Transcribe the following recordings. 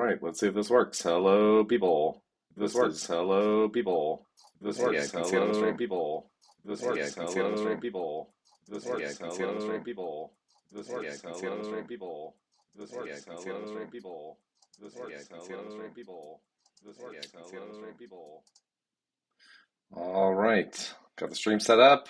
right, let's see if this works. Hello, people. This This works. is hello, people. This Yeah, I works. can see it on the Hello, stream. people. This Yeah, I works. can see it on the Hello, stream. people. This Yeah, I works. can see it on the Hello, stream. people. This Yeah, I works. can see it on the Hello, stream. people. This Yeah, I works. can see it on the Hello, stream. people. This Yeah, I works. can see it on the Hello, stream. people. This Yeah, I works. can see it on the Hello, stream. people. All right, got the stream set up.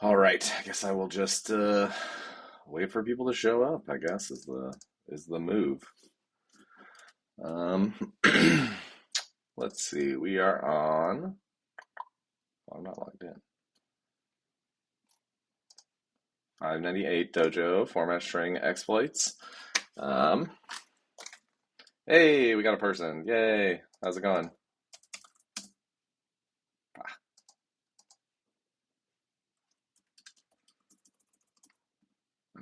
All right, I guess I will just wait for people to show up. I guess is the move. Um, let's see. We are on. I'm not logged in. 598 Dojo format string exploits. Um, hey, we got a person. Yay. How's it going?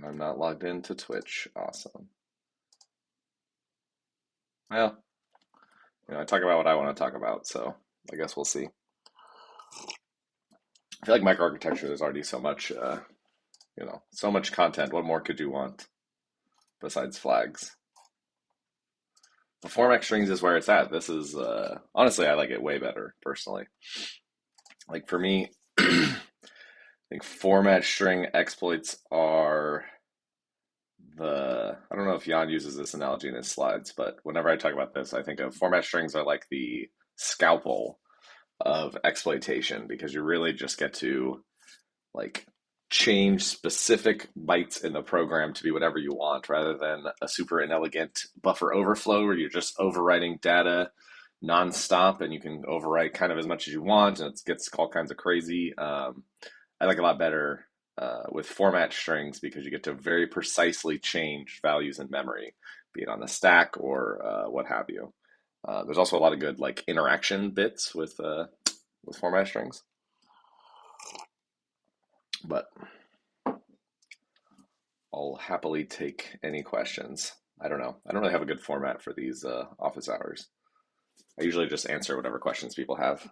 I'm not logged into Twitch. Awesome. Well, I talk about what I want to talk about, so I guess we'll see. I feel like microarchitecture, there's already so much, so much content. What more could you want besides flags? The format strings is where it's at. This is, honestly, I like it way better, personally. Like for me, I think format string exploits are I don't know if Jan uses this analogy in his slides, but whenever I talk about this, I think of format strings are like the scalpel of exploitation because you really just get to like change specific bytes in the program to be whatever you want rather than a super inelegant buffer overflow where you're just overwriting data nonstop and you can overwrite kind of as much as you want and it gets all kinds of crazy. I like a lot better with format strings because you get to very precisely change values in memory, be it on the stack or what have you. There's also a lot of good like interaction bits with format strings, but I'll happily take any questions. I don't know. I don't really have a good format for these office hours. I usually just answer whatever questions people have.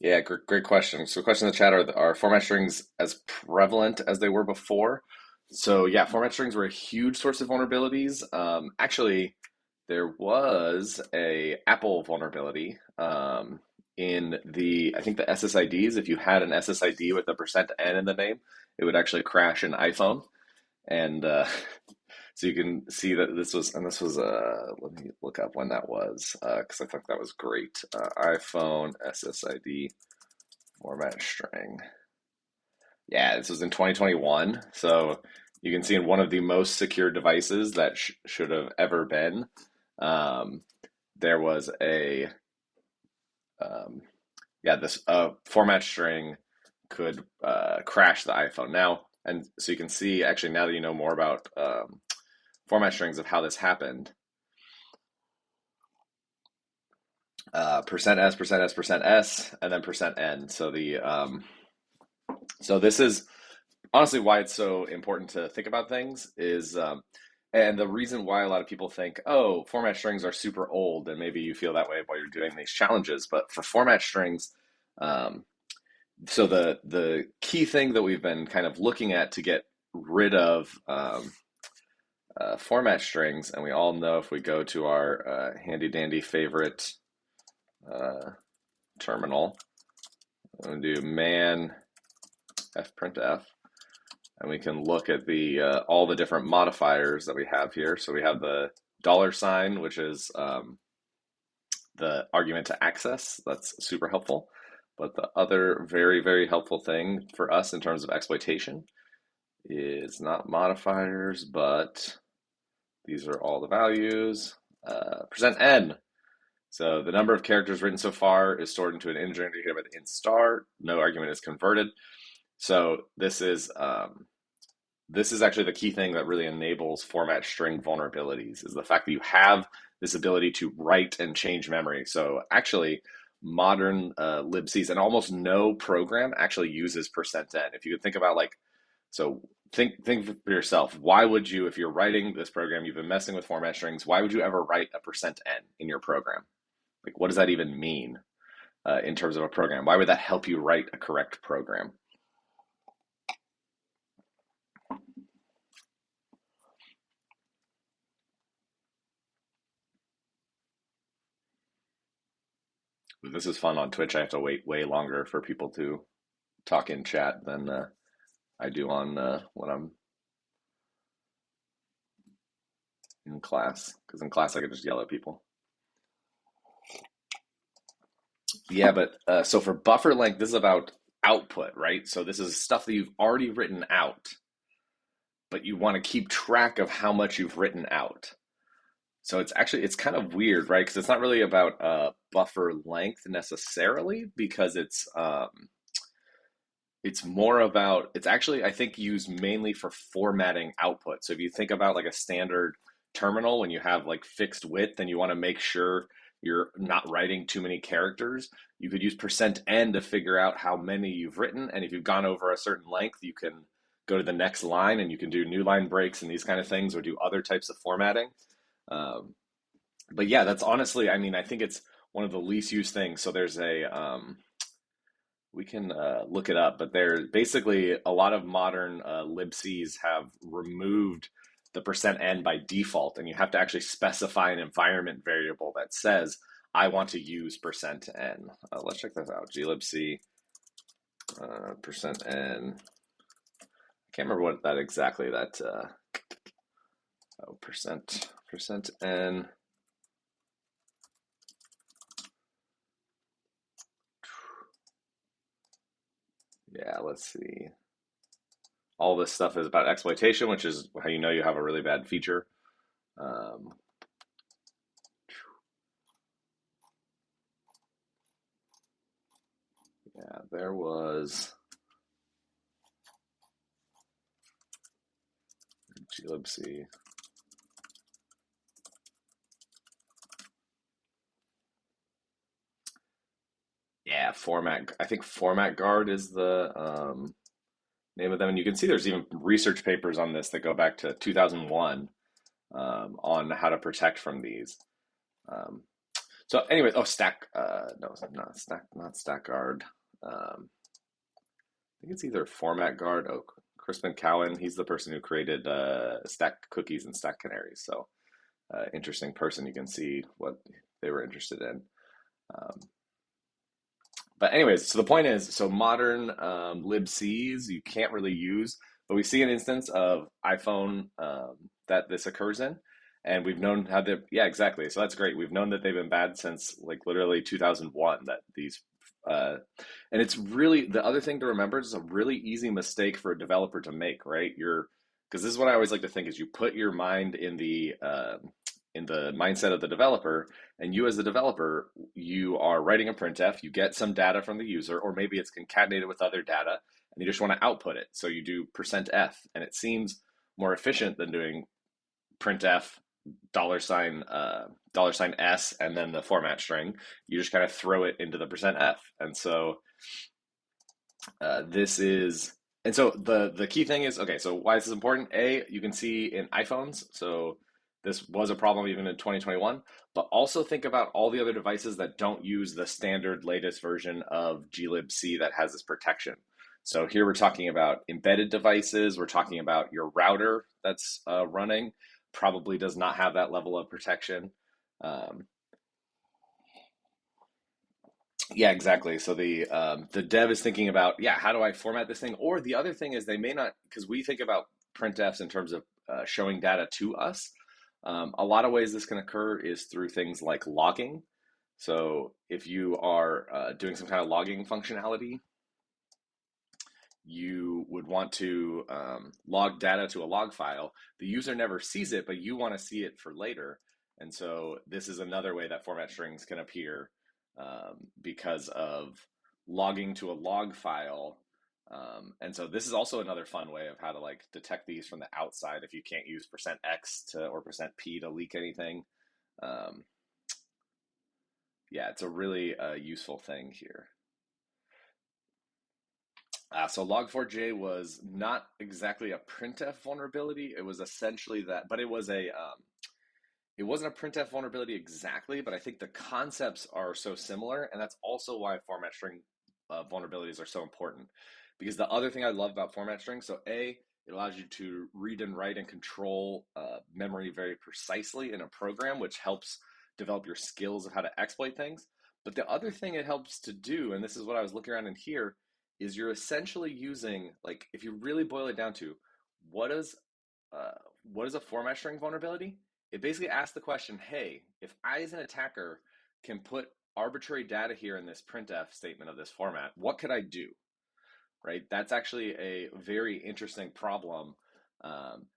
Yeah, great question. So, question in the chat are format strings as prevalent as they were before? So, yeah, format strings were a huge source of vulnerabilities. Actually, there was a Apple vulnerability in I think the SSIDs. If you had an SSID with a %n in the name, it would actually crash an iPhone. And so you can see that let me look up when that was, because I think that was great. iPhone SSID format string. Yeah, this was in 2021. So you can see in one of the most secure devices that should have ever been, um, there was um, this format string could crash the iPhone. Now, and so you can see actually now that you know more about format strings of how this happened, %s, %s, %s, and then %n. So this is honestly why it's so important to think about things is, and the reason why a lot of people think, oh, format strings are super old, and maybe you feel that way while you're doing these challenges. But for format strings, um, so the key thing that we've been kind of looking at to get rid of format strings, and we all know if we go to our handy dandy favorite terminal, I'm going to do man fprintf, and we can look at the all the different modifiers that we have here. So we have the $, which is the argument to access. That's super helpful. But the other very, very helpful thing for us in terms of exploitation is not modifiers, but these are all the values. %n. So the number of characters written so far is stored into an integer indicated by the int star. No argument is converted. So this is actually the key thing that really enables format string vulnerabilities is the fact that you have this ability to write and change memory. So actually, modern libcs and almost no program actually uses %n. If you could think about like, so think for yourself, why would you, if you're writing this program, you've been messing with format strings, why would you ever write a %n in your program? Like, what does that even mean in terms of a program? Why would that help you write a correct program? This is fun on Twitch. I have to wait way longer for people to talk in chat than I do on when I'm in class. Because in class I can just yell at people. Yeah, but so for buffer length, this is about output, right? So this is stuff that you've already written out, but you want to keep track of how much you've written out. So it's kind of weird, right? Because it's not really about buffer length necessarily, because it's more about, it's actually, I think, used mainly for formatting output. So if you think about like a standard terminal, when you have like fixed width and you want to make sure you're not writing too many characters, you could use %n to figure out how many you've written. And if you've gone over a certain length, you can go to the next line and you can do new line breaks and these kind of things, or do other types of formatting. Um, but yeah, that's honestly, I mean, I think it's one of the least used things. So there's we can look it up, but there's basically a lot of modern libcs have removed the %n by default, and you have to actually specify an environment variable that says, I want to use %n. Let's check this out. glibc %n. I can't remember what that exactly, that %n. Yeah, let's see. All this stuff is about exploitation, which is how you know you have a really bad feature. Yeah, there was glibc. Yeah, format. I think format guard is the name of them, and you can see there's even research papers on this that go back to 2001 on how to protect from these. Um, so anyway, oh stack. No, not stack guard. I think it's either format guard. Oh, Crispin Cowan. He's the person who created stack cookies and stack canaries. So interesting person. You can see what they were interested in. But anyways, so the point is, so modern libcs you can't really use, but we see an instance of iPhone that this occurs in, and we've known how they, yeah, exactly. So that's great. We've known that they've been bad since like literally 2001. That these, and it's really the other thing to remember is a really easy mistake for a developer to make, right? Because this is what I always like to think is you put your mind in the mindset of the developer, and you as the developer, you are writing a printf, you get some data from the user, or maybe it's concatenated with other data, and you just want to output it. So you do %f, and it seems more efficient than doing printf $$s and then the format string. You just kind of throw it into the %f, and so this is. And so the key thing is, okay, so why is this important? A, you can see in iPhones, so this was a problem even in 2021, but also think about all the other devices that don't use the standard latest version of glibc that has this protection. So here we're talking about embedded devices, we're talking about your router that's running, probably does not have that level of protection. Um, Yeah, exactly. So the dev is thinking about, yeah, how do I format this thing? Or the other thing is they may not, because we think about printfs in terms of showing data to us. A lot of ways this can occur is through things like logging. So if you are doing some kind of logging functionality, you would want to log data to a log file. The user never sees it, but you want to see it for later. And so this is another way that format strings can appear because of logging to a log file. And so this is also another fun way of how to like detect these from the outside if you can't use %x to or %p to leak anything. Um, yeah, it's a really useful thing here. So log4j was not exactly a printf vulnerability. It was essentially that, but it wasn't a printf vulnerability exactly, but I think the concepts are so similar, and that's also why format string vulnerabilities are so important. Because the other thing I love about format strings, so it allows you to read and write and control memory very precisely in a program, which helps develop your skills of how to exploit things. But the other thing it helps to do, and this is what I was looking around in here, is you're essentially using, like, if you really boil it down to what is what is a format string vulnerability? It basically asks the question, hey, if I as an attacker can put arbitrary data here in this printf statement of this format, what could I do? Right? That's actually a very interesting problem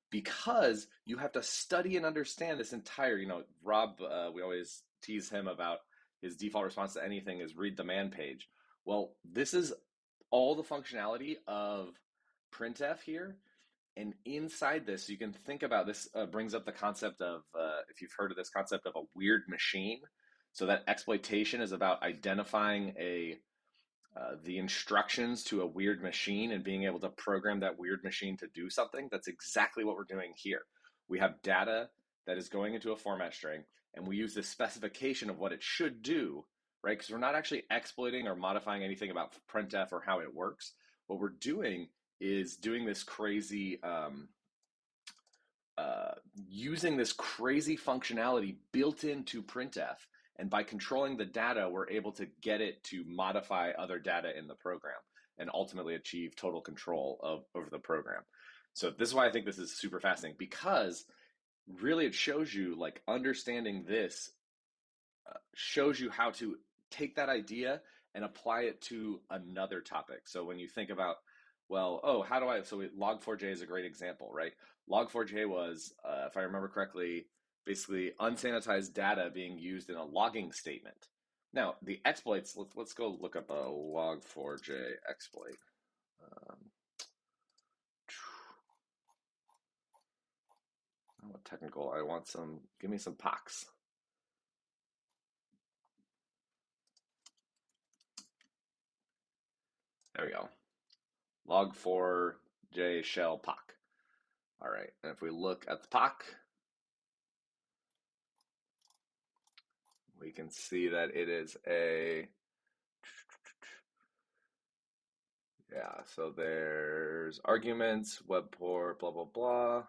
because you have to study and understand this entire, Rob, we always tease him about his default response to anything is read the man page. Well, this is all the functionality of printf here. And inside this, you can think about this, brings up the concept of, if you've heard of this concept of a weird machine. So that exploitation is about identifying the instructions to a weird machine and being able to program that weird machine to do something. That's exactly what we're doing here. We have data that is going into a format string, and we use the specification of what it should do, right? Because we're not actually exploiting or modifying anything about printf or how it works. What we're doing is doing this crazy using this crazy functionality built into printf, and by controlling the data we're able to get it to modify other data in the program and ultimately achieve total control over the program. So this is why I think this is super fascinating, because really it shows you, like, understanding this shows you how to take that idea and apply it to another topic. So when you think about, well, oh, how do I, so log4j is a great example, right? Log4j was, if I remember correctly, basically unsanitized data being used in a logging statement. Now, the exploits, let's go look up a log4j exploit. Um, I want technical, I want some, give me some pox. There we go. Log4j shell POC. All right, and if we look at the POC, we can see that it is yeah, so there's arguments, web port, blah, blah, blah.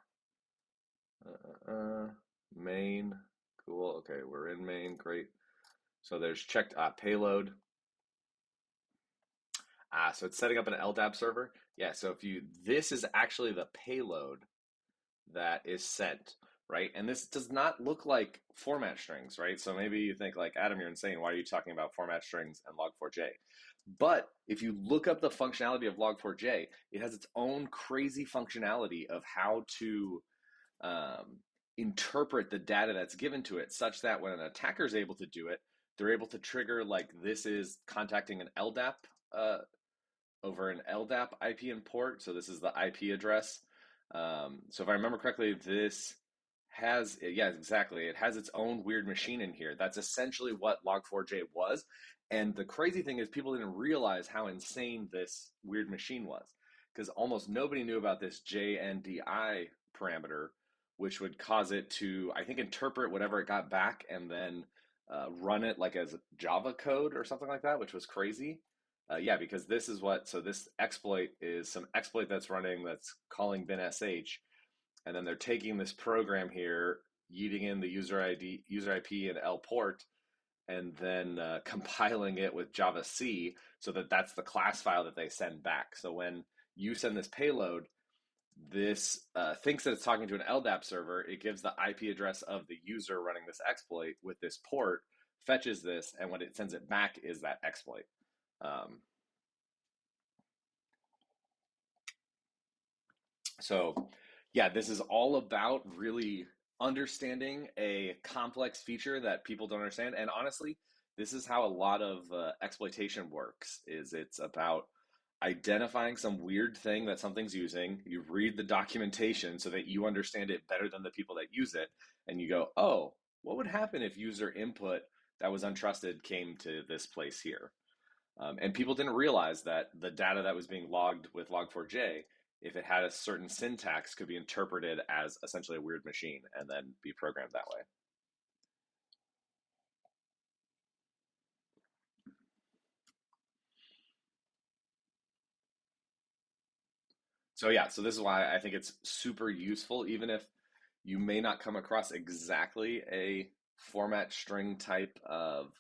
Main, cool. Okay, we're in main, great. So there's checked payload. So it's setting up an LDAP server. Yeah, so this is actually the payload that is sent, right? And this does not look like format strings, right? So maybe you think, like, Adam, you're insane. Why are you talking about format strings and log4j? But if you look up the functionality of log4j, it has its own crazy functionality of how to interpret the data that's given to it, such that when an attacker is able to do it, they're able to trigger, like, this is contacting an LDAP over an LDAP IP and port. So this is the IP address. So if I remember correctly, this has, yeah, exactly. It has its own weird machine in here. That's essentially what log4j was. And the crazy thing is, people didn't realize how insane this weird machine was, because almost nobody knew about this JNDI parameter, which would cause it to, I think, interpret whatever it got back and then run it like as Java code or something like that, which was crazy. Yeah, because this is what, so this exploit is some exploit that's running that's calling binsh, and then they're taking this program here, yeeting in the user ID, user IP, and L port, and then compiling it with Java C so that that's the class file that they send back. So when you send this payload, this thinks that it's talking to an LDAP server. It gives the IP address of the user running this exploit with this port, fetches this, and when it sends it back is that exploit. Um, So, yeah, this is all about really understanding a complex feature that people don't understand. And honestly, this is how a lot of exploitation works. Is it's about identifying some weird thing that something's using. You read the documentation so that you understand it better than the people that use it, and you go, "Oh, what would happen if user input that was untrusted came to this place here?" And people didn't realize that the data that was being logged with log4j, if it had a certain syntax, could be interpreted as essentially a weird machine and then be programmed that way. So yeah, so this is why I think it's super useful, even if you may not come across exactly a format string type of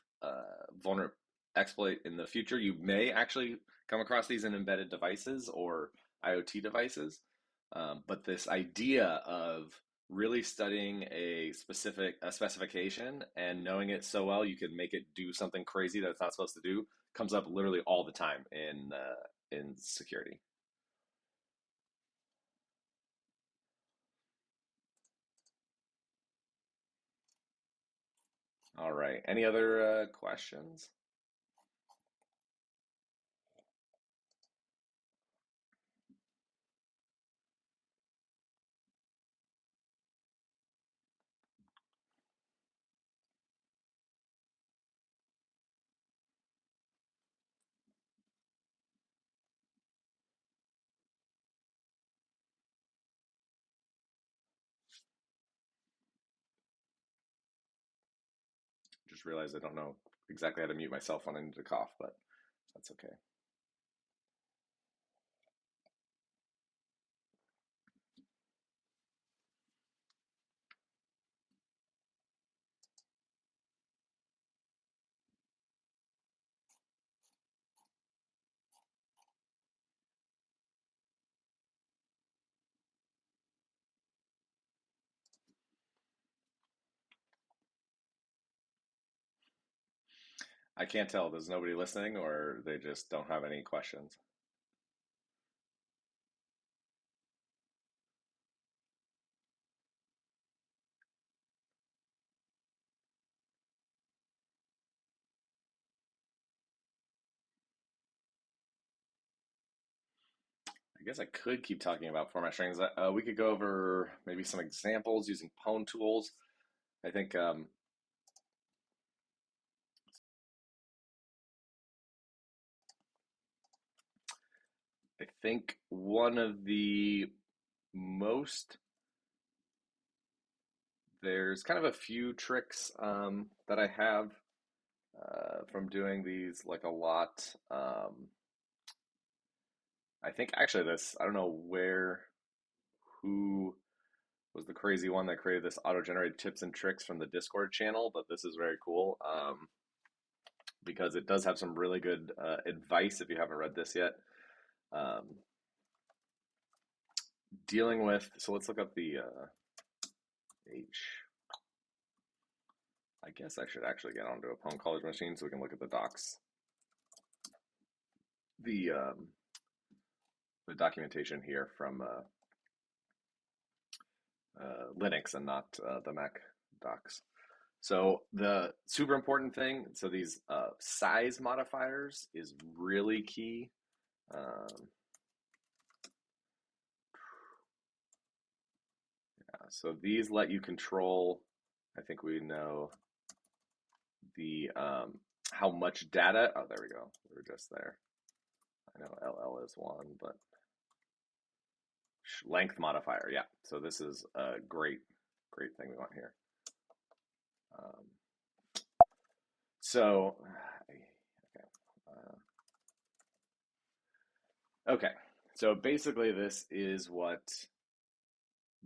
vulnerable exploit in the future. You may actually come across these in embedded devices or IoT devices. But this idea of really studying a specification and knowing it so well you can make it do something crazy that it's not supposed to do comes up literally all the time in security. All right. Any other questions? Just realized I don't know exactly how to mute myself when I need to cough, but that's okay. I can't tell. There's nobody listening, or they just don't have any questions. I guess I could keep talking about format strings. We could go over maybe some examples using PwnTools. I think one of the most there's kind of a few tricks that I have from doing these like a lot. I think actually this I don't know who was the crazy one that created this auto-generated tips and tricks from the Discord channel, but this is very cool because it does have some really good advice if you haven't read this yet. Um, Dealing with, so let's look up the H. I guess I should actually get onto a pwn.college machine so we can look at the docs. The documentation here from Linux and not the Mac docs. So the super important thing, so these size modifiers is really key. So these let you control, I think we know the how much data. Oh, there we go. We were just there. I know LL is one, but length modifier. Yeah. So this is a great thing we want here. Um, so, okay. Okay. So basically, this is what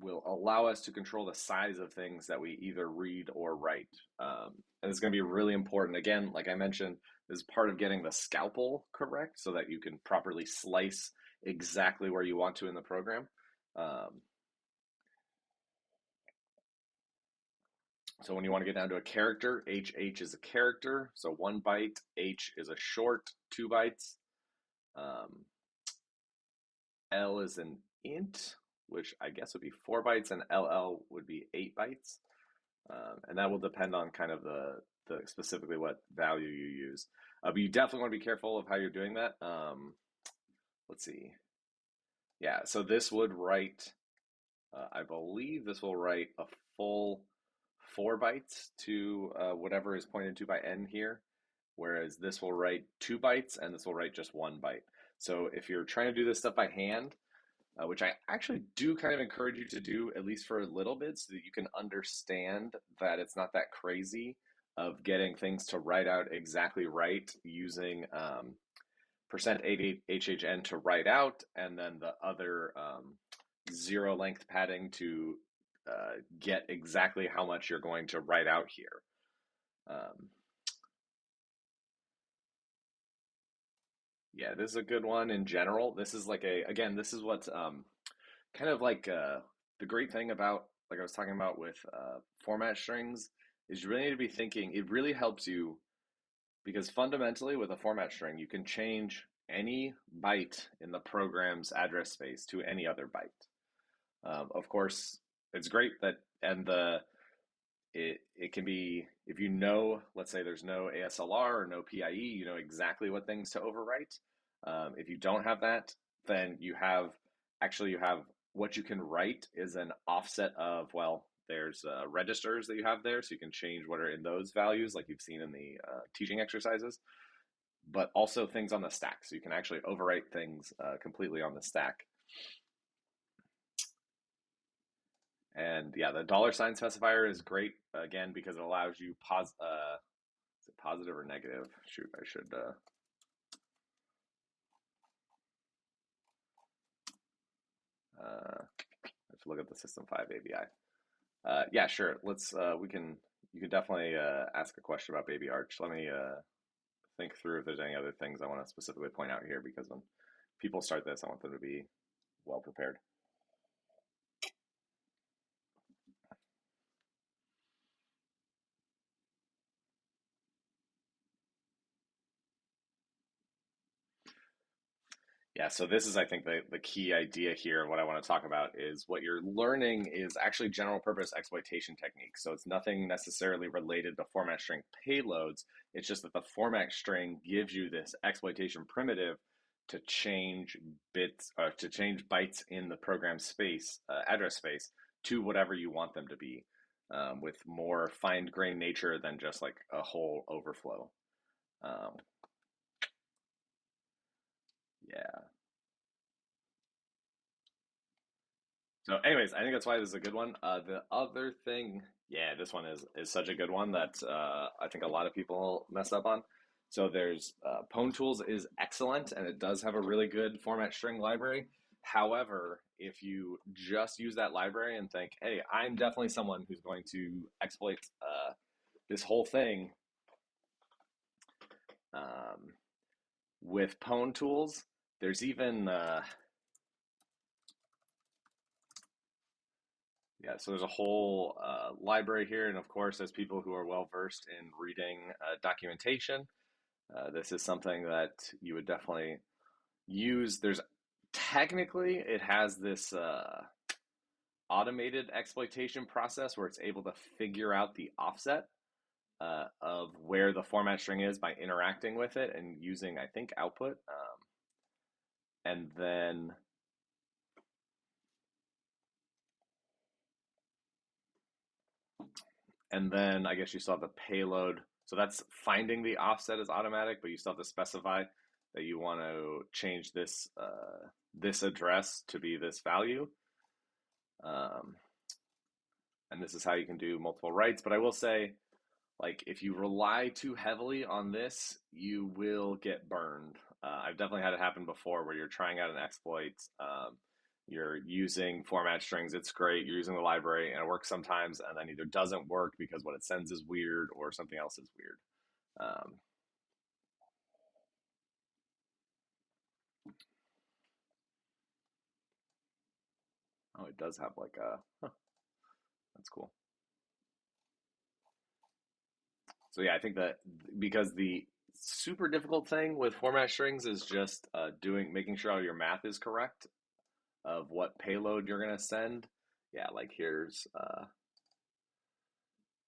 will allow us to control the size of things that we either read or write. And it's going to be really important. Again, like I mentioned, this is part of getting the scalpel correct so that you can properly slice exactly where you want to in the program. Um, so when you want to get down to a character, HH is a character. So 1 byte, H is a short, 2 bytes. Um, L is an int, which I guess would be 4 bytes, and LL would be 8 bytes. And that will depend on kind of the specifically what value you use. But you definitely want to be careful of how you're doing that. Let's see. Yeah, so this would write, I believe this will write a full 4 bytes to whatever is pointed to by n here, whereas this will write 2 bytes and this will write just 1 byte. So if you're trying to do this stuff by hand, which I actually do kind of encourage you to do at least for a little bit so that you can understand that it's not that crazy of getting things to write out exactly right using %8HHN to write out and then the other zero length padding to get exactly how much you're going to write out here. Yeah, this is a good one in general. This is like again, this is what kind of like the great thing about, like I was talking about with format strings, is you really need to be thinking, it really helps you because fundamentally with a format string, you can change any byte in the program's address space to any other byte. Of course, it's great that, and it can be, if you know, let's say there's no ASLR or no PIE, you know exactly what things to overwrite. If you don't have that, then you have what you can write is an offset of, well, there's registers that you have there, so you can change what are in those values, like you've seen in the teaching exercises, but also things on the stack. So you can actually overwrite things completely on the stack. And yeah, the $sign specifier is great again because it allows you is it positive or negative? Shoot, I should let's look at the System 5 ABI. Yeah, sure. Let's you can definitely ask a question about Baby Arch. Let me think through if there's any other things I want to specifically point out here because when people start this, I want them to be well prepared. Yeah, so this is, I think, the key idea here. What I want to talk about is what you're learning is actually general purpose exploitation techniques. So it's nothing necessarily related to format string payloads. It's just that the format string gives you this exploitation primitive to change bits or to change bytes in the program space, address space, to whatever you want them to be, with more fine-grained nature than just like a whole overflow. Yeah. So, anyways, I think that's why this is a good one. The other thing, yeah, this one is such a good one that I think a lot of people mess up on. So there's PwnTools is excellent, and it does have a really good format string library. However, if you just use that library and think, "Hey, I'm definitely someone who's going to exploit this whole thing um, with PwnTools," there's even yeah, so there's a whole library here, and of course, as people who are well versed in reading documentation, this is something that you would definitely use. There's technically it has this automated exploitation process where it's able to figure out the offset of where the format string is by interacting with it and using, I think, output, and then I guess you still have the payload. So that's finding the offset is automatic, but you still have to specify that you want to change this address to be this value. Um, and this is how you can do multiple writes. But I will say, like, if you rely too heavily on this, you will get burned. I've definitely had it happen before where you're trying out an exploit. You're using format strings, it's great. You're using the library, and it works sometimes, and then either doesn't work because what it sends is weird or something else is weird. Um, oh, it does have like a, huh, that's cool. So yeah, I think that because the super difficult thing with format strings is just making sure all your math is correct. of what payload you're going to send. Yeah, like here's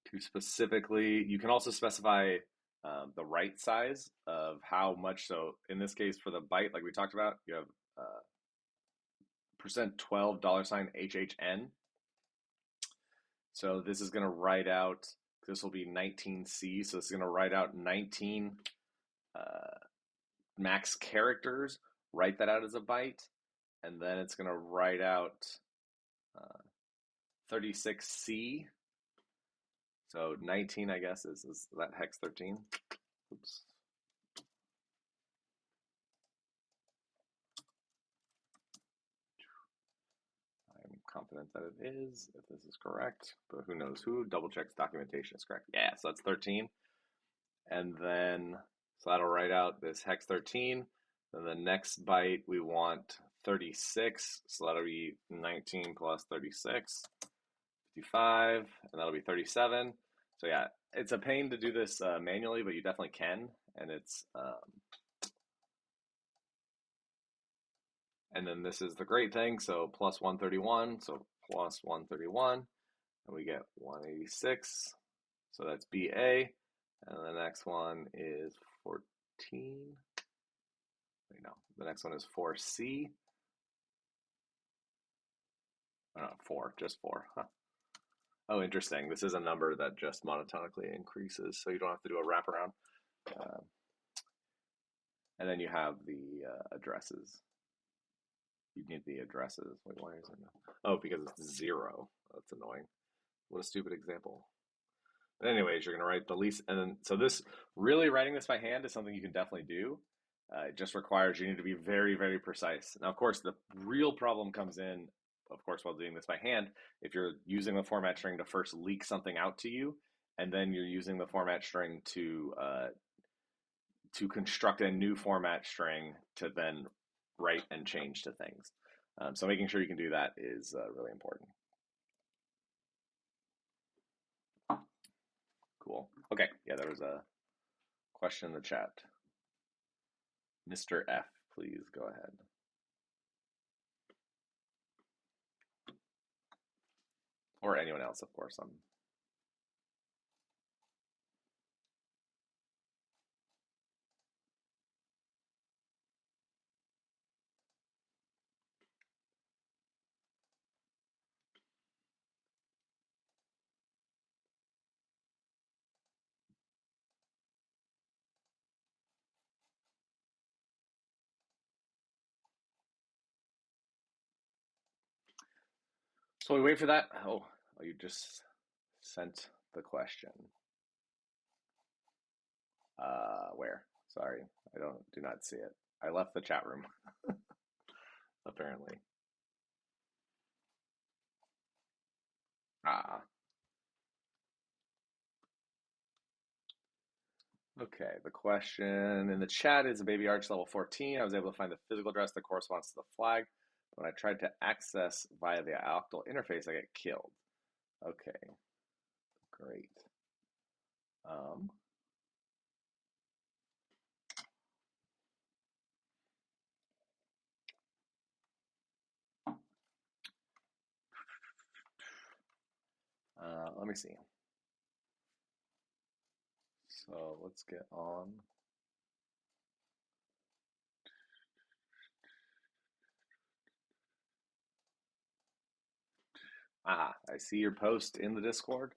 to specifically, you can also specify the write size of how much. So in this case, for the byte, like we talked about, you have %12 $HHN. So this is going to write out, this will be 19C. So it's going to write out 19 max characters, write that out as a byte, and then it's going to write out 36C. So 19, I guess, is that hex 13? Oops. I'm confident that it is, if this is correct, but who knows who? Double checks documentation is correct. Yeah, so that's 13. And then, so that'll write out this hex 13. Then the next byte, we want 36. So that'll be 19 plus 36, 55, and that'll be 37. So yeah, it's a pain to do this manually, but you definitely can. And it's, and then this is the great thing. So plus 131, so plus 131, and we get 186. So that's BA. And the next one is 14. Wait, no, the next one is 4C. Oh, no, 4, just 4. Huh. Oh, interesting. This is a number that just monotonically increases, so you don't have to do a wraparound. And then you have the addresses. You need the addresses. Wait, why is it not? Oh, because it's 0. That's annoying. What a stupid example. But anyways, you're going to write the least, and then so this really writing this by hand is something you can definitely do. It just requires you need to be very, very precise. Now, of course, the real problem comes in, of course, while doing this by hand, if you're using the format string to first leak something out to you, and then you're using the format string to construct a new format string to then write and change to things. So making sure you can do that is really important. Cool. Okay. Yeah, there was a question in the chat. Mr. F, please go ahead. Or anyone else, of course. So we wait for that. Oh, you just sent the question. Where? Sorry, I do not see it. I left the chat room, apparently. Ah. Okay, the question in the chat is a baby arch level 14. I was able to find the physical address that corresponds to the flag. When I tried to access via the octal interface, I get killed. Okay, great. Let me see. So let's get on. Ah, I see your post in the Discord.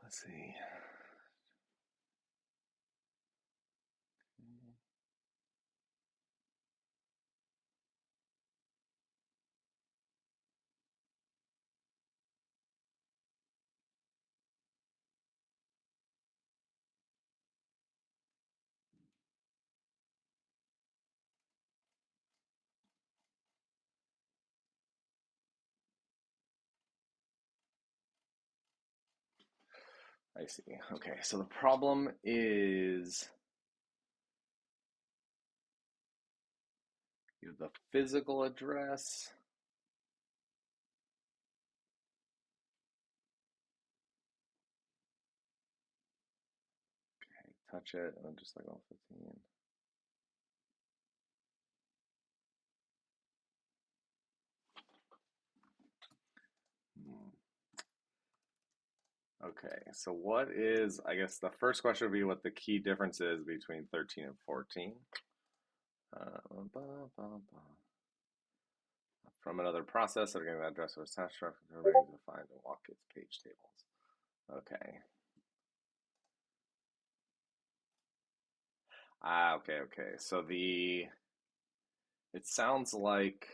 Let's see. I see. Okay, so the problem is you have the physical address. touch it, and then just like level 15. Hmm. Okay, so what is, I guess the first question would be what the key difference is between 13 and 14. Ba, ba, ba. From another process, getting that address was attached to to find and walk its page tables. Okay. Okay. So it sounds like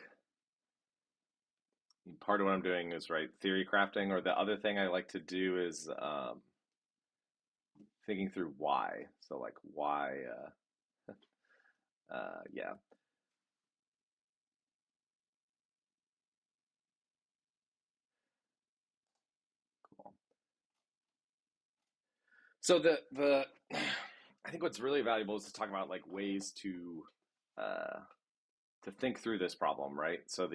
part of what I'm doing is right theory crafting, or the other thing I like to do is thinking through why. So like why, yeah. Cool. So the I think what's really valuable is to talk about like ways uh, to think through this problem, right? So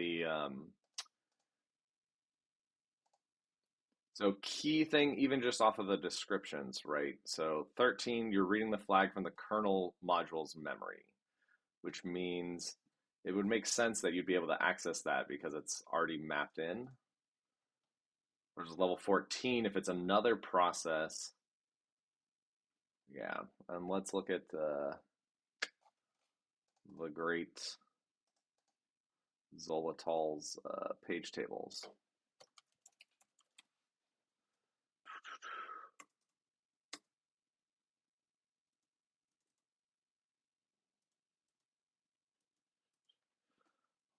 so key thing, even just off of the descriptions, right? So 13, you're reading the flag from the kernel module's memory, which means it would make sense that you'd be able to access that because it's already mapped in. Whereas level 14, if it's another process, yeah. And let's look at the great Zolotol's page tables.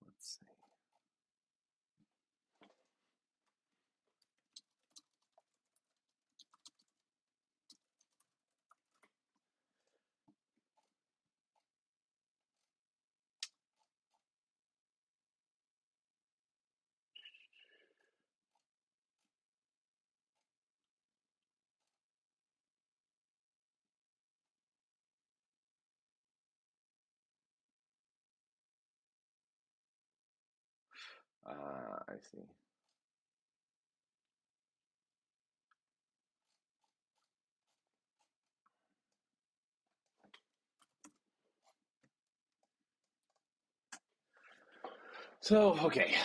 Let's see. I see. So, okay.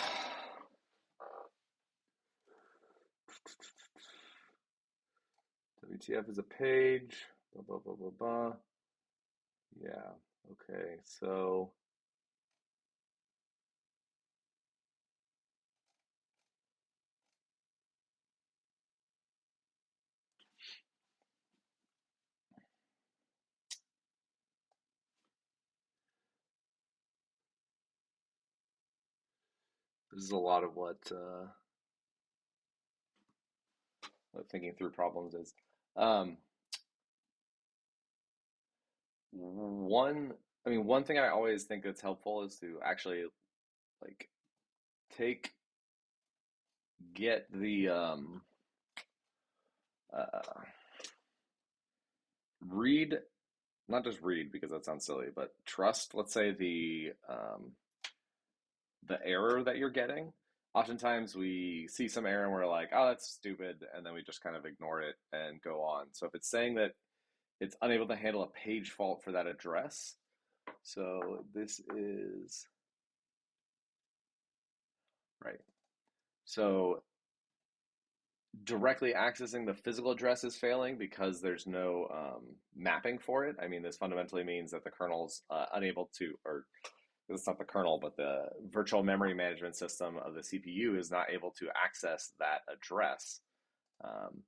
WTF is a page. Blah, blah, blah, blah, blah. Yeah. Okay. So, this is a lot of what thinking through problems is. Um, one, one thing I always think that's helpful is to actually like take, get the, uh, read, not just read because that sounds silly, but trust, let's say the error that you're getting. Oftentimes we see some error and we're like, oh, that's stupid. And then we just kind of ignore it and go on. So if it's saying that it's unable to handle a page fault for that address, so this is, right. So directly accessing the physical address is failing because there's no mapping for it. I mean, this fundamentally means that the kernel's unable to, or it's not the kernel, but the virtual memory management system of the CPU is not able to access that address. Um,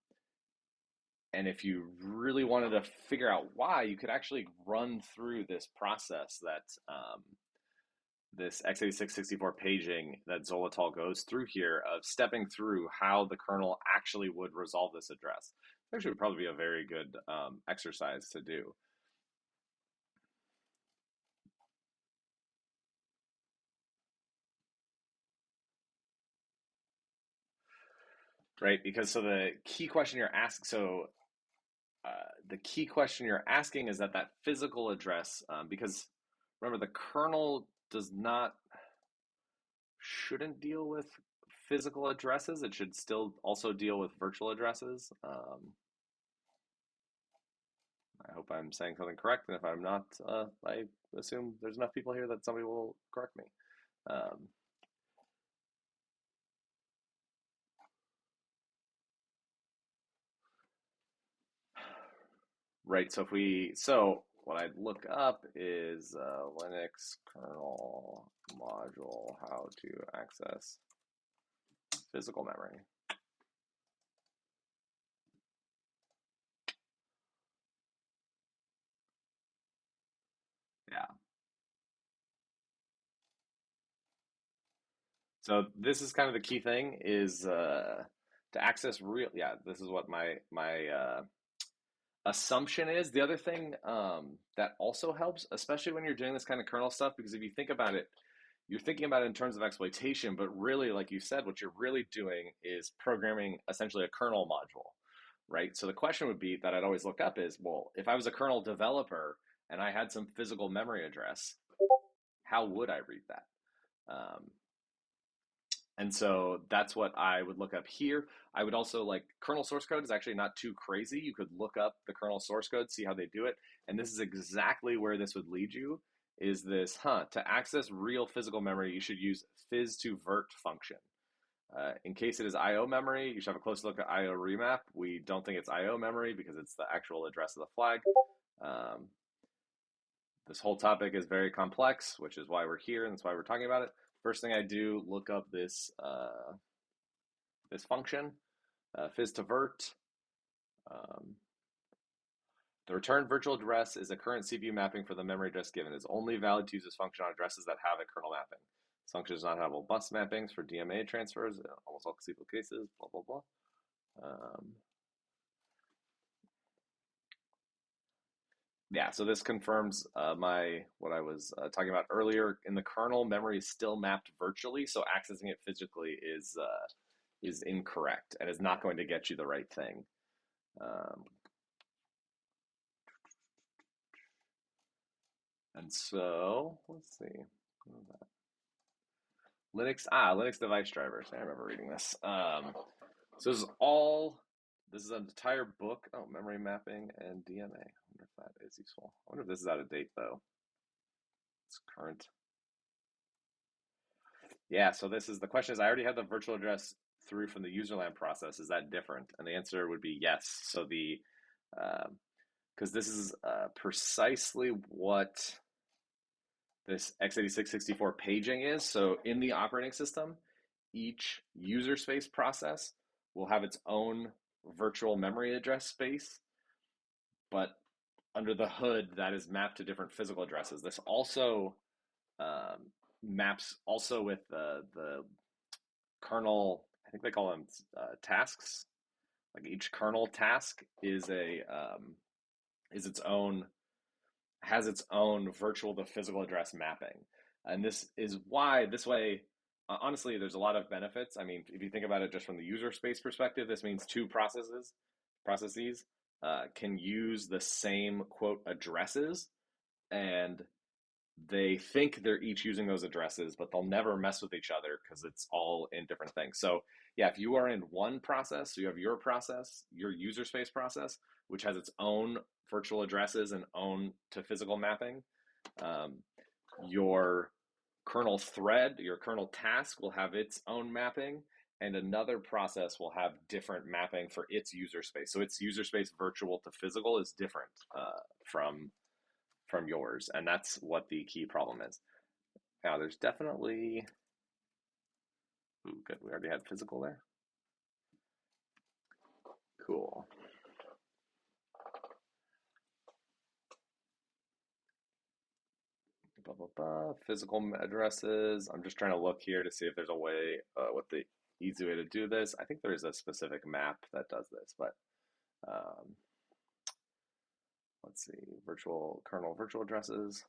and if you really wanted to figure out why, you could actually run through this process that this x86-64 paging that Zolotol goes through here of stepping through how the kernel actually would resolve this address. It actually would probably be a very good exercise to do. Right, because so the key question you're asking, the key question you're asking is that physical address, because remember the kernel does not, shouldn't deal with physical addresses. It should still also deal with virtual addresses. I hope I'm saying something correct, and if I'm not, I assume there's enough people here that somebody will correct me. Um, right, so what I'd look up is Linux kernel module, how to access physical memory. Yeah. So this is kind of the key thing is to access real. Yeah, this is what my assumption is. The other thing that also helps, especially when you're doing this kind of kernel stuff, because if you think about it, you're thinking about it in terms of exploitation, but really, like you said, what you're really doing is programming essentially a kernel module, right? So the question would be that I'd always look up is, well, if I was a kernel developer and I had some physical memory address, how would I read that? Um, and so that's what I would look up here. I would also like kernel source code is actually not too crazy. You could look up the kernel source code, see how they do it. And this is exactly where this would lead you is this, to access real physical memory, you should use phys2vert function. In case it is IO memory, you should have a close look at IO remap. We don't think it's IO memory because it's the actual address of the flag. Um, this whole topic is very complex, which is why we're here and that's why we're talking about it. First thing I do, look up this function, phys2vert. Um, the return virtual address is a current CPU mapping for the memory address given. It is only valid to use this function on addresses that have a kernel mapping. This function does not have bus mappings for DMA transfers in almost all conceivable cases, blah, blah, blah. Yeah, so this confirms what I was talking about earlier. In the kernel, memory is still mapped virtually, so accessing it physically is incorrect and is not going to get you the right thing. Um, and so let's see. Linux device drivers. I remember reading this. So this is an entire book. Oh, memory mapping and DMA. I wonder if that is useful. I wonder if this is out of date though. It's current. Yeah, so this is the question is I already have the virtual address through from the userland process. Is that different? And the answer would be yes. So because this is precisely what this x86-64 paging is. So in the operating system, each user space process will have its own virtual memory address space, but under the hood, that is mapped to different physical addresses. This also maps also with the kernel. I think they call them tasks. Like each kernel task is its own has its own virtual to physical address mapping, and this is why this way. Honestly, there's a lot of benefits. I mean, if you think about it just from the user space perspective, this means two processes can use the same quote addresses, and they think they're each using those addresses, but they'll never mess with each other because it's all in different things. So yeah, if you are in one process, so you have your process, your user space process, which has its own virtual addresses and own to physical mapping. Um, your kernel thread, your kernel task will have its own mapping, and another process will have different mapping for its user space. So its user space virtual to physical is different from yours, and that's what the key problem is. Now, there's definitely. Ooh, good. We already had physical there. Cool. Blah, blah, blah. Physical addresses. I'm just trying to look here to see if there's a way, what the easy way to do this. I think there is a specific map that does this, but um, let's see. Virtual kernel virtual addresses.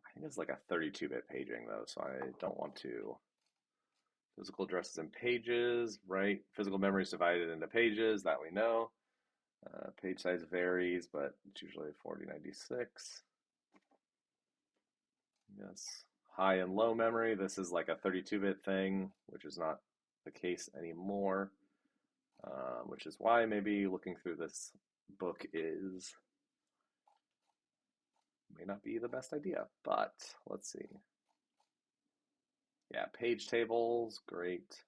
I think it's like a 32-bit paging though, so I don't want to. Physical addresses and pages, right? Physical memory is divided into pages, that we know. Page size varies, but it's usually 4096. Yes. high and low memory. This is like a 32-bit thing, which is not the case anymore, which is why maybe looking through this book may not be the best idea, but let's see. Yeah, page tables, great.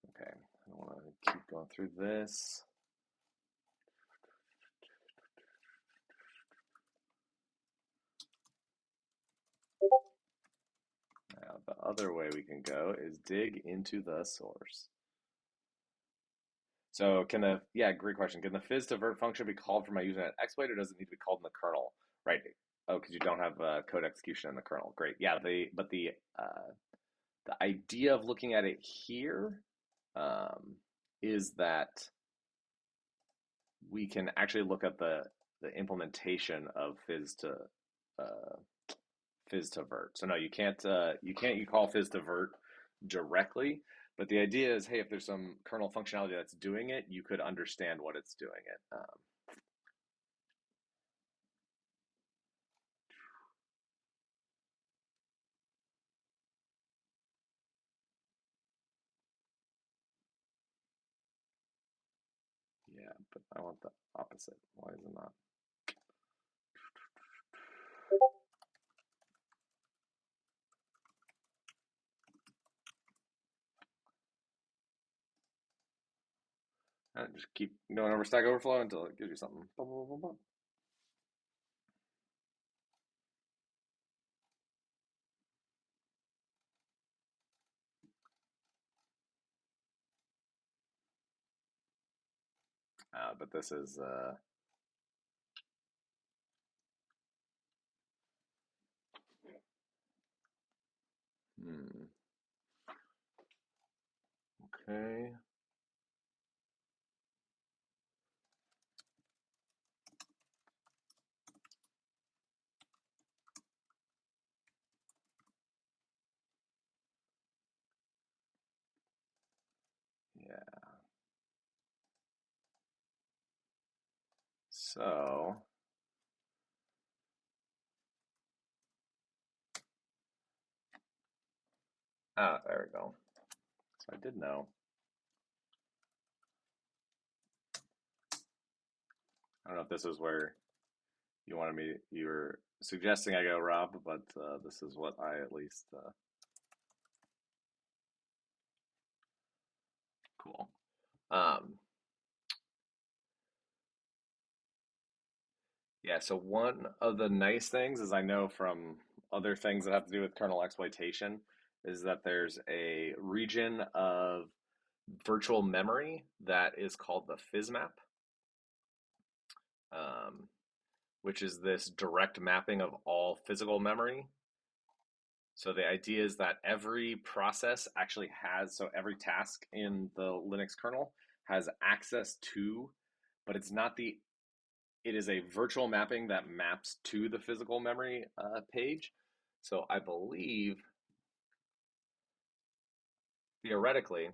Okay, I don't want to keep going through this. Now, the other way we can go is dig into the source. So great question. Can the fizz to vert function be called from my using an exploit, or does it need to be called in the kernel? Right. Oh, because you don't have code execution in the kernel. Great. Yeah, the idea of looking at it here is that we can actually look at the implementation of fizz to vert. So no, you can't you call fizz to vert directly, but the idea is, hey, if there's some kernel functionality that's doing it, you could understand what it's doing it. Yeah, but I want the opposite. Why is it not? Just keep going over Stack Overflow until it gives you something. Blah, blah, blah, blah. But this is okay. Yeah. So there we go. So I did know. I don't know if this is where you were suggesting I go, Rob, but this is what I at least cool. Yeah, so one of the nice things is I know from other things that have to do with kernel exploitation is that there's a region of virtual memory that is called the fizz map, which is this direct mapping of all physical memory. So the idea is that every process actually so every task in the Linux kernel has access to, but it's not it is a virtual mapping that maps to the physical memory page. So I believe, theoretically,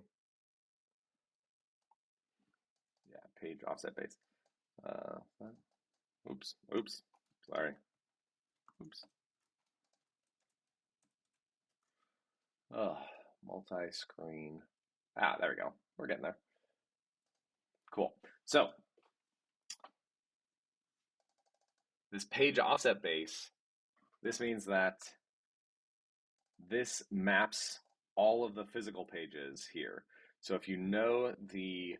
yeah, page offset base. Oops, sorry. Oops. Oh, multi-screen. There we go. We're getting there. Cool. So this page offset base, this means that this maps all of the physical pages here. So if you know the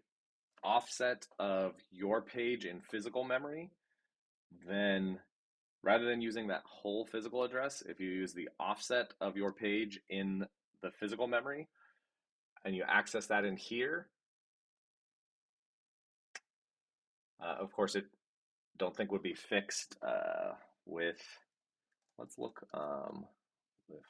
offset of your page in physical memory, then rather than using that whole physical address, if you use the offset of your page in the physical memory and you access that in here, of course, it don't think would be fixed with, let's look with,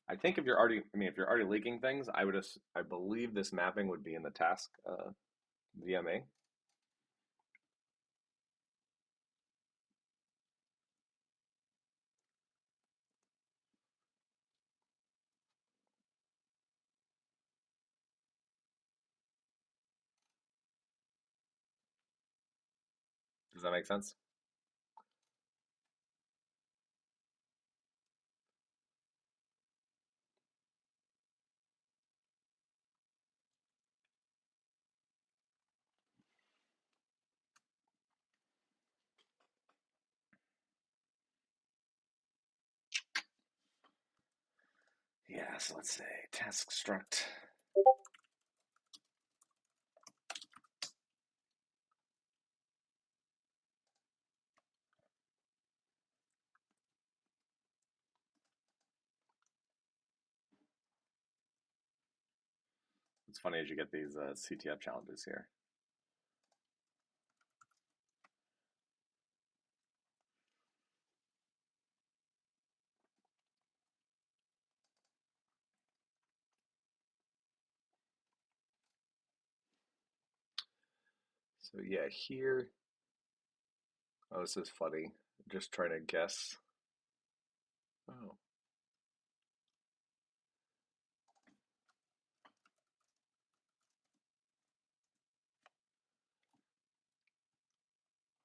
I think if you're already leaking things, I believe this mapping would be in the task VMA. that make sense? Yeah, so let's say task struct. It's funny as you get these CTF challenges here. So yeah, here, oh, this is funny. Just trying to guess. Oh,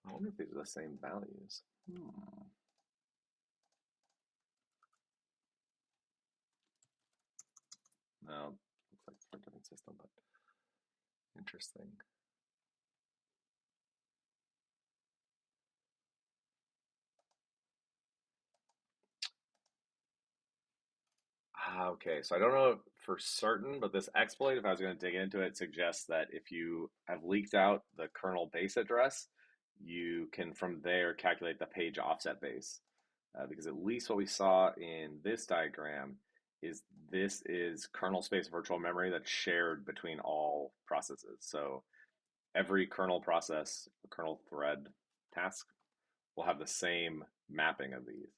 I wonder if these are the same values. No, looks like it's for a different system, but interesting. Okay, so I don't know for certain, but this exploit, if I was going to dig into it, suggests that if you have leaked out the kernel base address, you can from there calculate the page offset base. Because at least what we saw in this diagram is this is kernel space virtual memory that's shared between all processes. So every kernel process, kernel thread task will have the same mapping of these.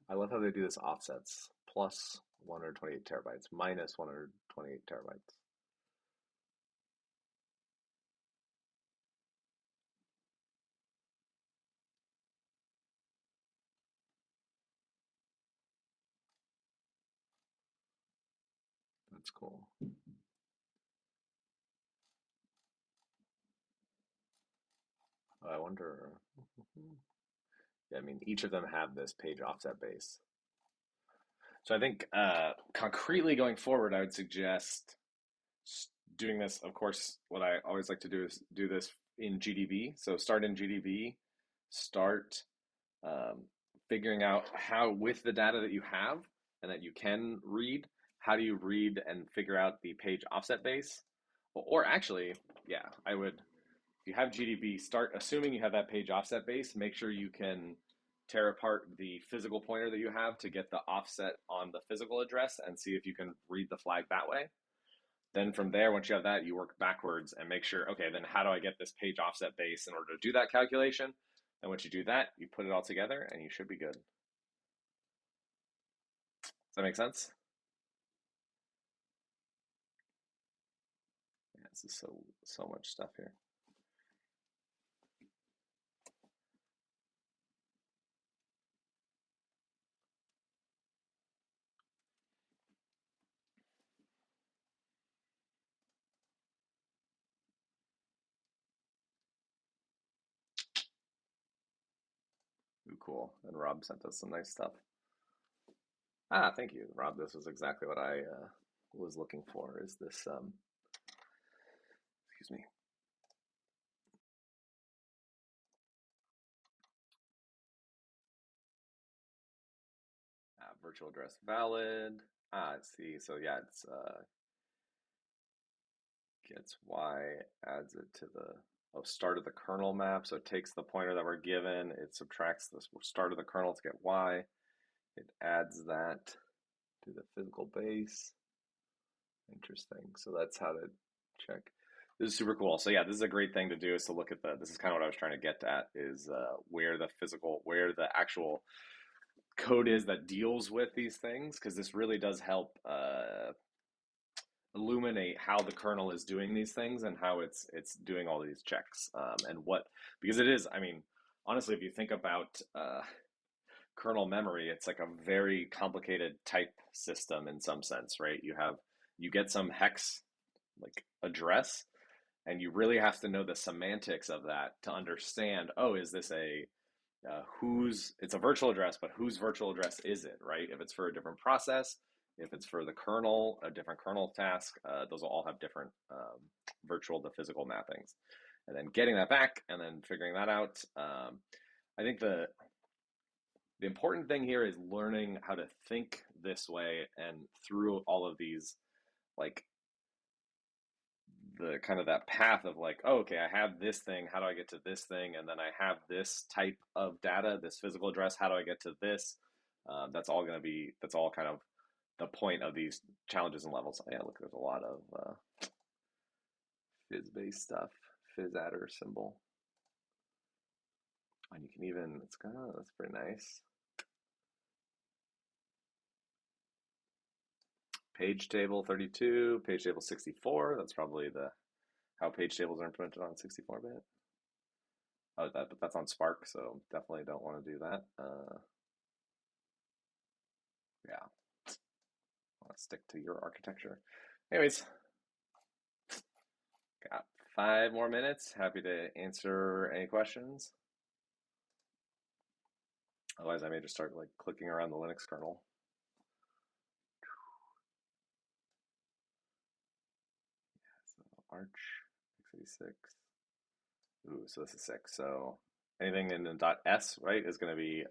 I love how they do this offsets plus 128 terabytes minus 128 terabytes. That's cool. I wonder. Yeah, I mean, each of them have this page offset base. So I think concretely going forward, I would suggest doing this. Of course, what I always like to do is do this in GDB. So start in GDB, start um, figuring out how, with the data that you have and that you can read, how do you read and figure out the page offset base? Or actually, yeah, I would, if you have GDB, start assuming you have that page offset base, make sure you can tear apart the physical pointer that you have to get the offset on the physical address and see if you can read the flag that way. Then from there, once you have that, you work backwards and make sure, okay, then how do I get this page offset base in order to do that calculation? And once you do that, you put it all together and you should be good. Does that make sense? Yeah, this is so much stuff here. Ooh, cool. And Rob sent us some nice stuff. Ah, thank you, Rob. This was exactly what I was looking for. Is this excuse me. Virtual address valid. Ah, let's see. So yeah, it's gets y, adds it to the start of the kernel map. So it takes the pointer that we're given, it subtracts the start of the kernel to get y, it adds that to the physical base. Interesting. So that's how to check. This is super cool. So yeah, this is a great thing to do is to look at this is kind of what I was trying to get at is where the actual code is that deals with these things, because this really does help illuminate how the kernel is doing these things and how it's doing all these checks and what, because it is, I mean, honestly, if you think about kernel memory, it's like a very complicated type system in some sense, right? You get some hex like address, And you really have to know the semantics of that to understand, oh, is this a it's a virtual address, but whose virtual address is it, right? If it's for a different process, if it's for the kernel, a different kernel task, those will all have different virtual to physical mappings. And then getting that back and then figuring that out. I think the important thing here is learning how to think this way and through all of these, like the kind of that path of like, oh, okay, I have this thing. How do I get to this thing? And then I have this type of data, this physical address. How do I get to this? That's all kind of the point of these challenges and levels. Yeah, look, there's a lot of fizz-based stuff, fizz adder symbol. And you can even, that's pretty nice. Page table 32, page table 64. That's probably how page tables are implemented on 64-bit. Oh, but that's on Spark, so definitely don't want to do that. Yeah, want to stick to your architecture. Anyways, got 5 more minutes. Happy to answer any questions. Otherwise, I may just start like clicking around the Linux kernel. So Arch x86. Ooh, so this is 6. So anything in .s, right, is going to be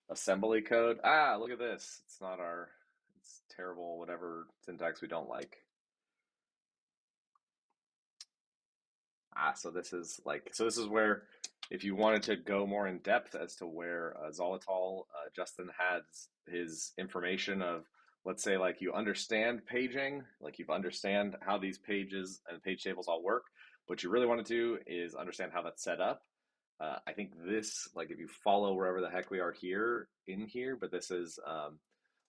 assembly code. Ah, look at this. It's terrible, whatever syntax we don't like. So this is where, if you wanted to go more in depth as to where Zolotol, Justin had his information of, let's say, like you understand paging, like you understand how these pages and page tables all work. What you really want to do is understand how that's set up. I think this, like if you follow wherever the heck we are here, but this is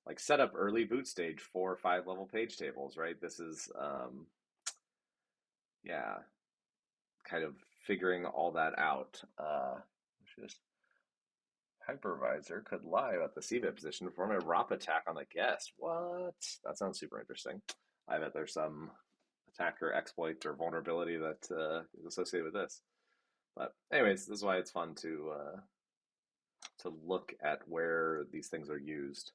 like set up early boot stage 4 or 5 level page tables, right? This is, yeah, kind of figuring all that out. Just hypervisor could lie about the CVIP position to perform a ROP attack on the guest. What? That sounds super interesting. I bet there's some attack or exploit or vulnerability that is associated with this. But anyways, this is why it's fun to look at where these things are used.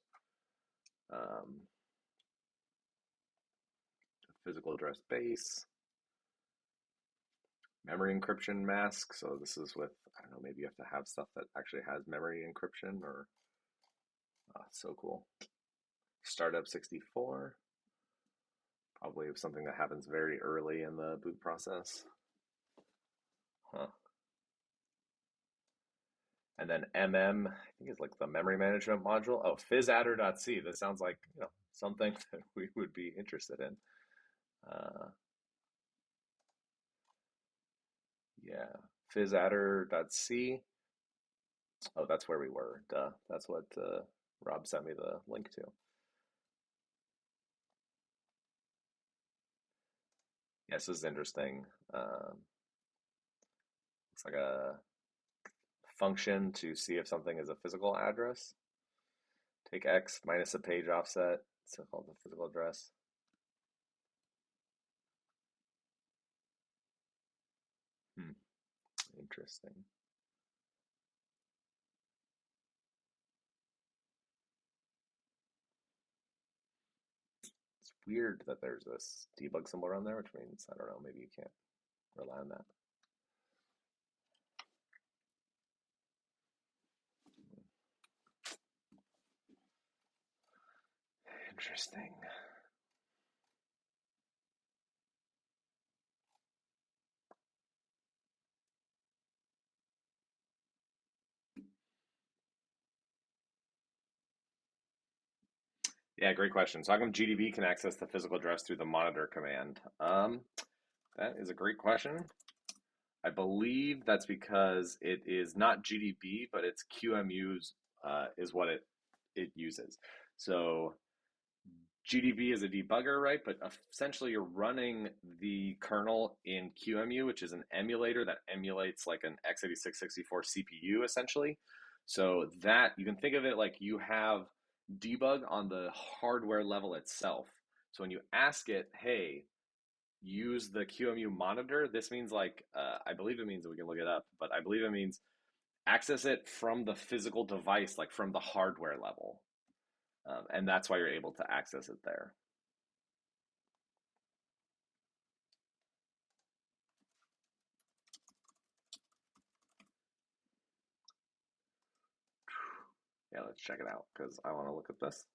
Um, Physical address base, memory encryption mask. So this is with, I don't know, maybe you have to have stuff that actually has memory encryption or, so cool. Startup 64, probably something that happens very early in the boot process. Huh. And then MM, I think is like the memory management module. Oh, phys_adder.c. This sounds like, something that we would be interested in. Yeah, phys_adder.c. Oh, that's where we were. Duh. That's what Rob sent me the link to. Yes, this is interesting. Looks like a function to see if something is a physical address. Take X minus a page offset, so called the physical address. Interesting. It's weird that there's this debug symbol around there, which means, I don't know, maybe you can't rely on that. Interesting. Yeah, great question. So how come GDB can access the physical address through the monitor command? That is a great question. I believe that's because it is not GDB, but it's QMU's is what it uses. So GDB is a debugger, right? But essentially, you're running the kernel in QMU, which is an emulator that emulates like an x86-64 CPU, essentially. So that you can think of it like you have debug on the hardware level itself. So when you ask it, hey, use the QEMU monitor, this means like, I believe it means, that we can look it up, but I believe it means access it from the physical device, like from the hardware level. And that's why you're able to access it there. Yeah, let's check it out because I want to look at this.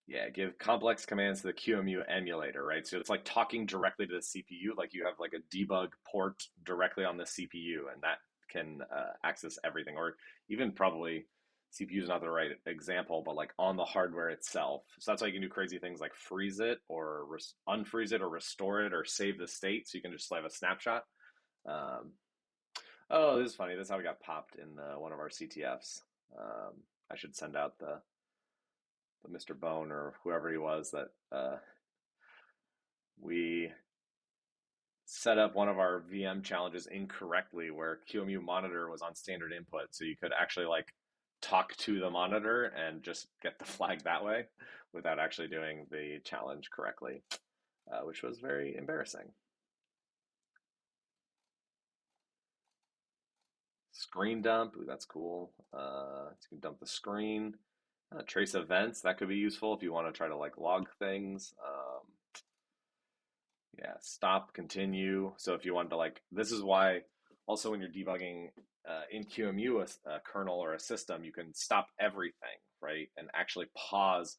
Yeah, give complex commands to the QEMU emulator, right? So it's like talking directly to the CPU, like you have like a debug port directly on the CPU, and that can access everything, or even probably CPU is not the right example, but like on the hardware itself. So that's why you can do crazy things like freeze it, or unfreeze it, or restore it, or save the state. So you can just have a snapshot. Um, oh, this is funny. This is how we got popped in one of our CTFs. I should send out the Mr. Bone or whoever he was that we set up one of our VM challenges incorrectly where QEMU monitor was on standard input. So you could actually like talk to the monitor and just get the flag that way without actually doing the challenge correctly, which was very embarrassing. Screen dump, ooh, that's cool. So you can dump the screen. Trace events, that could be useful if you want to try to like log things. Yeah, stop, continue. So if you want to like, this is why also when you're debugging in QEMU a kernel or a system, you can stop everything, right? And actually pause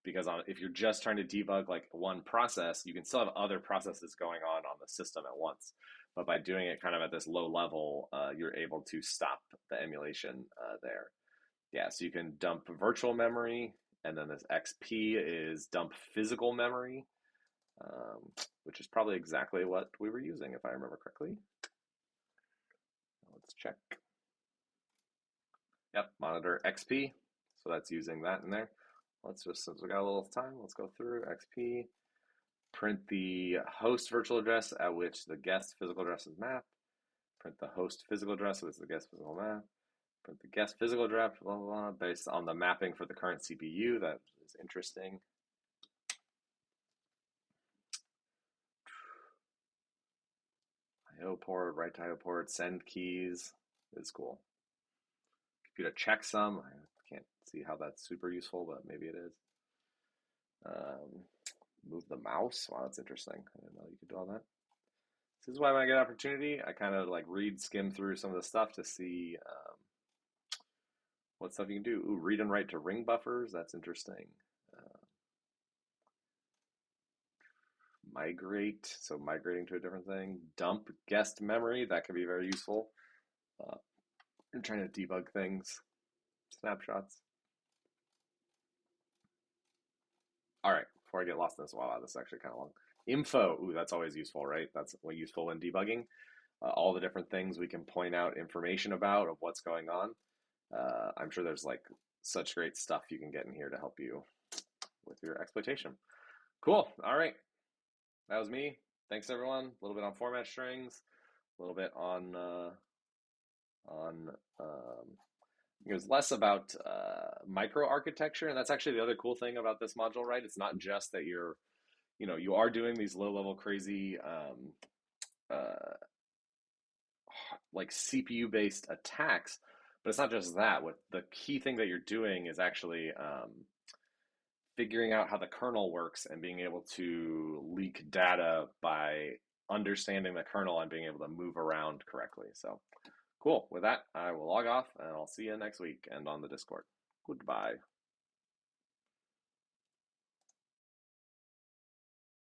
because if you're just trying to debug like one process, you can still have other processes going on the system at once. But by doing it kind of at this low level, you're able to stop the emulation there. Yeah, so you can dump virtual memory, and then this XP is dump physical memory, which is probably exactly what we were using, if I remember correctly. Let's check. Yep, monitor XP. So that's using that in there. Let's just, since we got a little time, let's go through XP. Print the host virtual address at which the guest physical address is mapped. Print the host physical address at which the guest physical map. Print the guest physical address, blah, blah, blah, based on the mapping for the current CPU. That is interesting. IO port, write to IO port, send keys is cool. Computer checksum, I can't see how that's super useful, but maybe it is. Move the mouse, wow, that's interesting. I didn't know you could do all that. This is why when I get opportunity, I kind of like skim through some of the stuff to see what stuff you can do. Ooh, read and write to ring buffers, that's interesting. Migrate, so migrating to a different thing. Dump guest memory, that could be very useful. You're trying to debug things, snapshots. All right, before I get lost in this, wow, this is actually kind of long. Info, ooh, that's always useful, right? That's useful when debugging. All the different things we can point out information about of what's going on. I'm sure there's like such great stuff you can get in here to help you with your exploitation. Cool. All right, that was me. Thanks everyone. A little bit on format strings, a little bit on it was less about microarchitecture, and that's actually the other cool thing about this module, right? It's not just that you are doing these low level crazy uh, like CPU based attacks, but it's not just that. What the key thing that you're doing is actually figuring out how the kernel works and being able to leak data by understanding the kernel and being able to move around correctly. So cool. With that, I will log off and I'll see you next week and on the Discord. Goodbye.